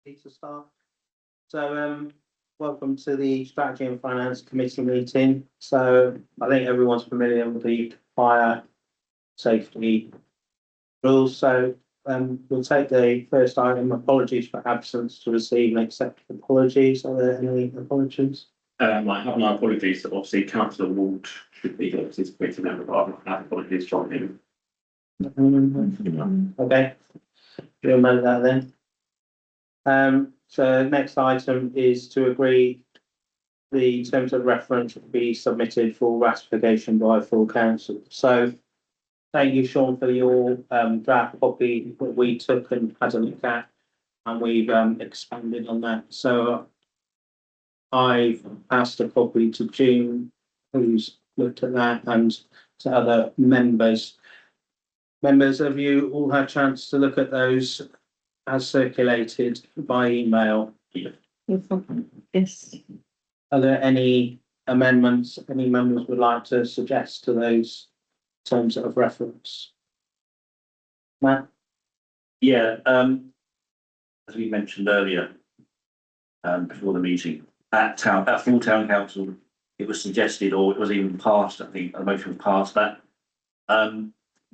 to start. So, welcome to the Strategy and Finance Committee meeting. So I think everyone's familiar with the fire safety rules. So, we'll take the first item, apologies for absence to receive and accept apologies. Are there any apologies? I have my apologies. Obviously, Councillor Ward should be here, he's a committee member, but I've had apologies from him. Okay, we'll note that then. So next item is to agree the terms of reference will be submitted for ratification by full council. So thank you, Sean, for your draft copy that we took and had a look at, and we've expanded on that. So I've passed a copy to June, who's looked at that, and to other members. Members, have you all had a chance to look at those as circulated by email? Yes. Are there any amendments any members would like to suggest to those terms of reference? Matt? Yeah, as we mentioned earlier, before the meeting, at full town council, it was suggested, or it was even passed, I think, a motion was passed that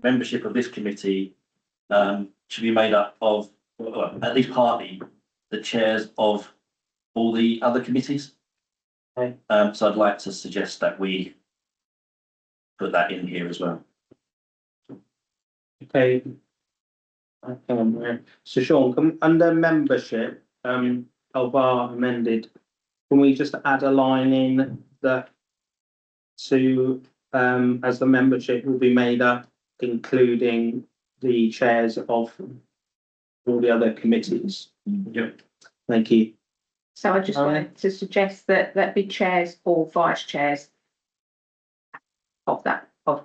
membership of this committee should be made up of, well, at least partly, the chairs of all the other committees. Okay. So I'd like to suggest that we put that in here as well. Okay. So Sean, under membership, Alvar amended, can we just add a line in that to, as the membership will be made up, including the chairs of all the other committees? Yep. Thank you. So I just wanted to suggest that be chairs or vice chairs of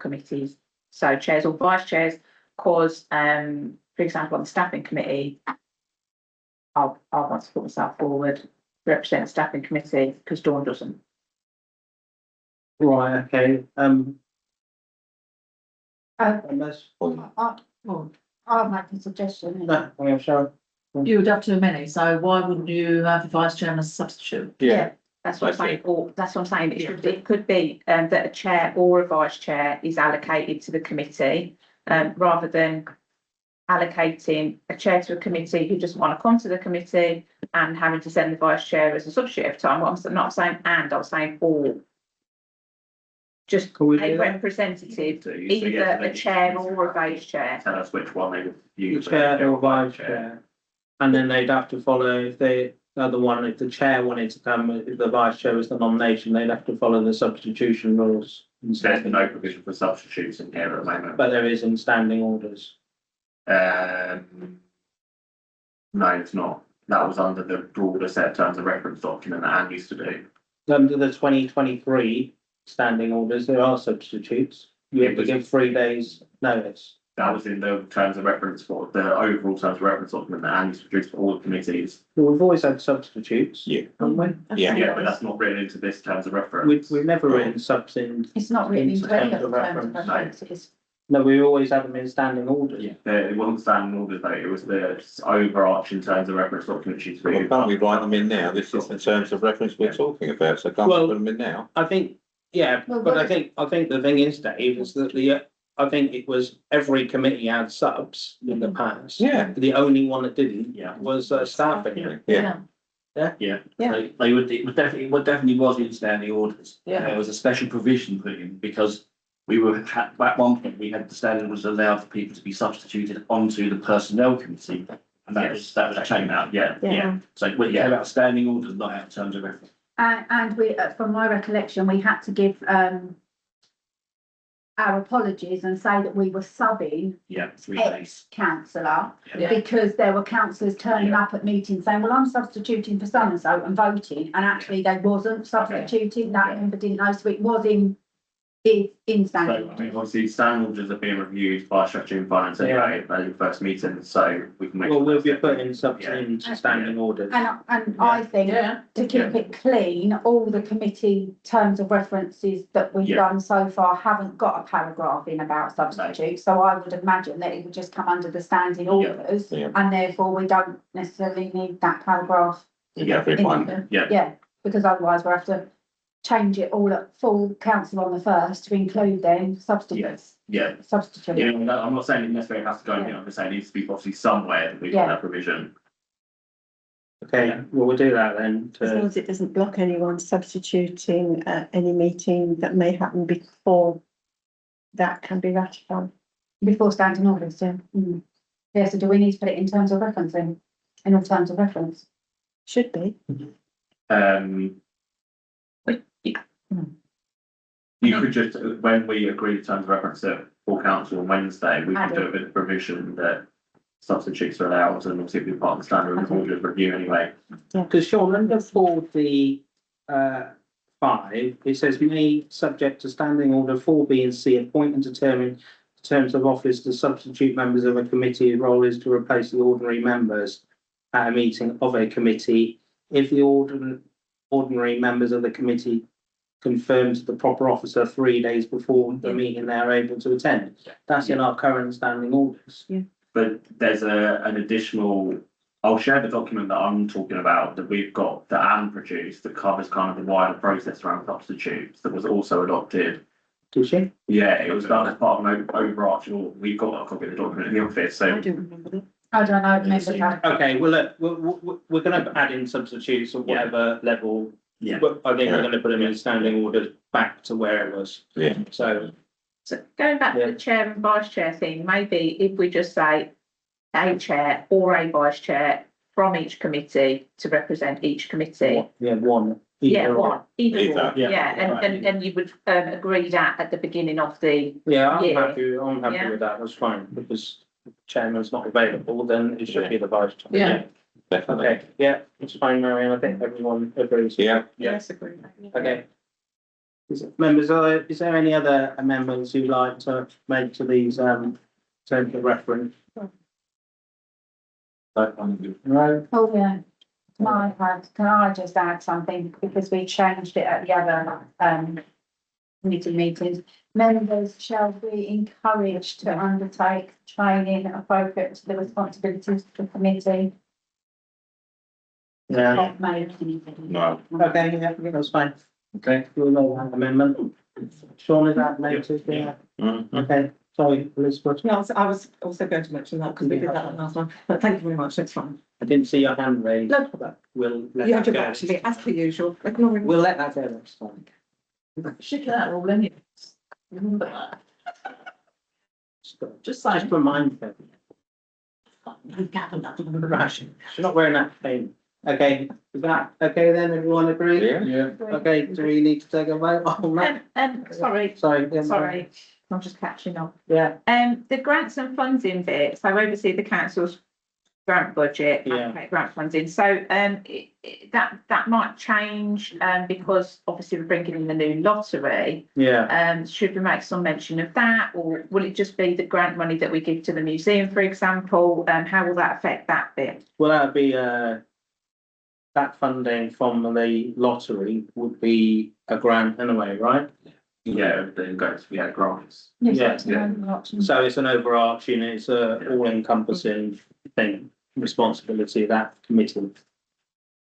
committees. So chairs or vice chairs, because for example, on the staffing committee, I want to put myself forward, represent the staffing committee, because Dawn doesn't. Right, okay, members? I'll make a suggestion. No, we have Sharon. You would have too many, so why wouldn't you have the vice chairman as a substitute? Yeah. That's what I'm saying, or that's what I'm saying, it could be that a chair or a vice chair is allocated to the committee, rather than allocating a chair to a committee who doesn't want to come to the committee and having to send the vice chair as a substitute every time. What I'm not saying and, I was saying or. Just Can we a do that? representative, So either a chair or a vice chair. Tell us which one they would The use. chair or vice chair. And then they'd have to follow, if the other one, if the chair wanted to come, if the vice chair was the nomination, they'd have to follow the substitution rules. There's no provision for substitutes in here at the moment. But there is in standing orders. No, it's not. That was under the broader set of terms of reference document that Anne used to do. Under the 2023 standing orders, there are substitutes. You have to give 3 days notice. That was in the terms of reference for the overall terms of reference document that Anne used to produce for all the committees. Well, we've always had substitutes. Yeah. Haven't we? Yeah, but that's not written into this terms of reference. We've never written subs in. It's not written into into any terms of of the terms of reference. references. No, we always had them in standing orders. It wasn't standing orders though, it was the overarching terms of reference document she's. Well, can't we write them in now? This is the terms of reference we're talking about, so can't we Well- put them in now? I think, yeah, Well, but what I think the thing is, Dave, is that I think it was every committee had subs in the past. Yeah. The only one that didn't Yeah. was staffing. Yeah. Yeah. They would, it definitely was in standing orders. Yeah. There was a special provision put in because we were, at one point, we had the standing orders allowed for people to be substituted onto the personnel committee. And that was changed out, yeah. So, well, yeah, about standing orders, not out of terms of reference. And we, from my recollection, we had to give our apologies and say that we were subbing Yeah, 3 days. councillor, Yeah. because there were councillors turning up at meetings saying, well, I'm substituting for so and so and voting, and actually they wasn't substituting, that member didn't know, so it was in is in So, I standing. mean, obviously, standing orders are being reviewed by Strategy and Finance anyway, at your first meeting, so we can make. Well, sure we'll be that's putting something into standing orders. And I think Yeah. to keep it clean, all the committee terms of references that we've Yeah. done so far haven't got a paragraph in about substitutes. So I would imagine that it would just come under the standing Yeah. orders, Yeah. and therefore we don't necessarily need that paragraph. Yeah, Everyone. yeah, Yeah, because otherwise we'll have to change it all at full council on the first to include then substitutes. yeah. Substitute. Yeah, no, I'm not saying it necessarily has to go in, here, I'm just saying it needs to be obviously somewhere that we've got Yeah. that provision. Okay, well, we'll do that then. As long as it doesn't block anyone substituting at any meeting that may happen before that can be ratified. Before standing orders, yeah. Yeah, so do we need to put it in terms of referencing, in all terms of reference? Should be. You could just, when we agree to terms of reference at full council on Wednesday, we can do it with the provision that substitutes are allowed and obviously be part of the standard orders review anyway. Because Sean, under 4D, 5, it says may subject to standing order 4B and C, appoint and determine terms of office to substitute members of a committee whose role is to replace the ordinary members at a meeting of a committee. If the ordinary members of the committee confirm to the proper officer 3 days before the meeting they are able to attend. That's in our current standing orders. But there's an additional, I'll share the document that I'm talking about that we've got, that Anne produced, that covers kind of the wider process around substitutes, that was also adopted. Did she? Yeah, it was done as part of an overarching, we've got a copy of the document in the office, so. I don't remember that. I don't know, remember that. Okay, well, look, we're gonna add in substitutes at whatever level. Yeah. But I think we're gonna put them in standing order back to where it was. Yeah. So, So going back to the chair and vice chair thing, maybe if we just say a chair or a vice chair from each committee to represent each committee. yeah, one. Yeah, Either or. one, either Either, or, yeah, and you would agree that at the beginning of the, Yeah, I'm Yeah. happy Yeah. with that, that's fine, because the chairman's not available, then it should be the vice chair. Yeah. Definitely. Okay, yeah, it's fine, Marion, I think everyone agrees. Yeah. Yes, agree. Okay. Members, is there any other amendments you'd like to make to these, terms of reference? No? Oh, yeah. Can I just add something, because we changed it at the other, meetings. Members shall be encouraged to undertake training appropriate to the responsibilities of the committee. Yeah, Not made. No. okay, yeah, that's fine. Okay, we'll know that amendment. Sean, is that noted? Yeah. Mhm. Okay, sorry, Elizabeth, No, I was also going to mention that because we did that on last one, but thank you very much, it's fine. I didn't see your hand raised. No. But we'll let You that have to go. actually, as per usual, ignoring. We'll let that go next time. Should that all in it. Remember that. Just Just saying. remind them. Right, she's not wearing that thing. Okay, is that okay then, everyone agree? Yeah. Okay, do we need to take a vote on that? sorry, Sorry. yeah, sorry, I'm just catching up. Yeah, The grants and funding bit, so oversee the council's grant budget, Yeah. allocate grant funding, so that might change, because obviously we're bringing in the new lottery. yeah, Should we make some mention of that, or will it just be the grant money that we give to the museum, for example? How will that affect that bit? well, that'd be, that funding from the lottery would be a grant anyway, right? Yeah, then goes, we had grants. Yes, Yeah, So it's an overarching, it's a all encompassing thing, responsibility of that committee.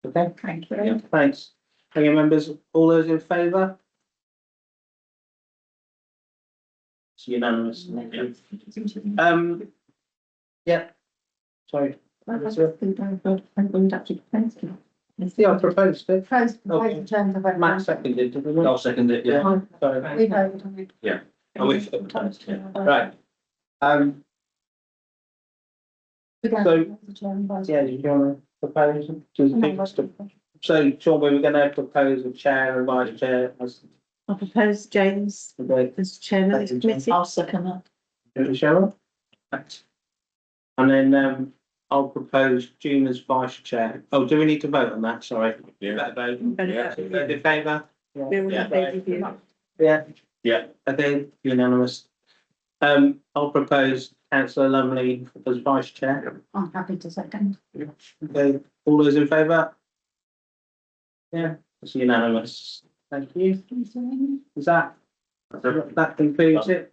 Okay? Thank you. Yeah, thanks. Okay, members, all those in favour? It's unanimous. Yeah. Sorry. Yeah, I proposed it. Proposed in terms of. Matt seconded, didn't we? I'll second it, yeah. Sorry. We voted on it. Oh, we proposed, yeah. Right. We don't So- have the chair and vice Yeah, chair. do you want to propose? Do you think it's to- So, Sean, we were going to propose a chair and vice chair as I propose James the as chairman of the committee. I'll second that. Cheryl? Thanks. And then, I'll propose June as vice chair. Oh, do we need to vote on that? Sorry. Yeah. Better vote. Better Yeah. vote. Those in favour? We're all in Yeah. favour of you. Yeah, Yeah. Okay, unanimous. I'll propose councillor Lumley as vice chair. I'm happy to second. Okay, all those in favour? Yeah, it's unanimous. Thank you. Is that, that concludes it?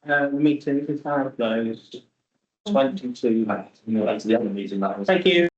The meeting is now closed. 22. That's the other meeting that was. Thank you.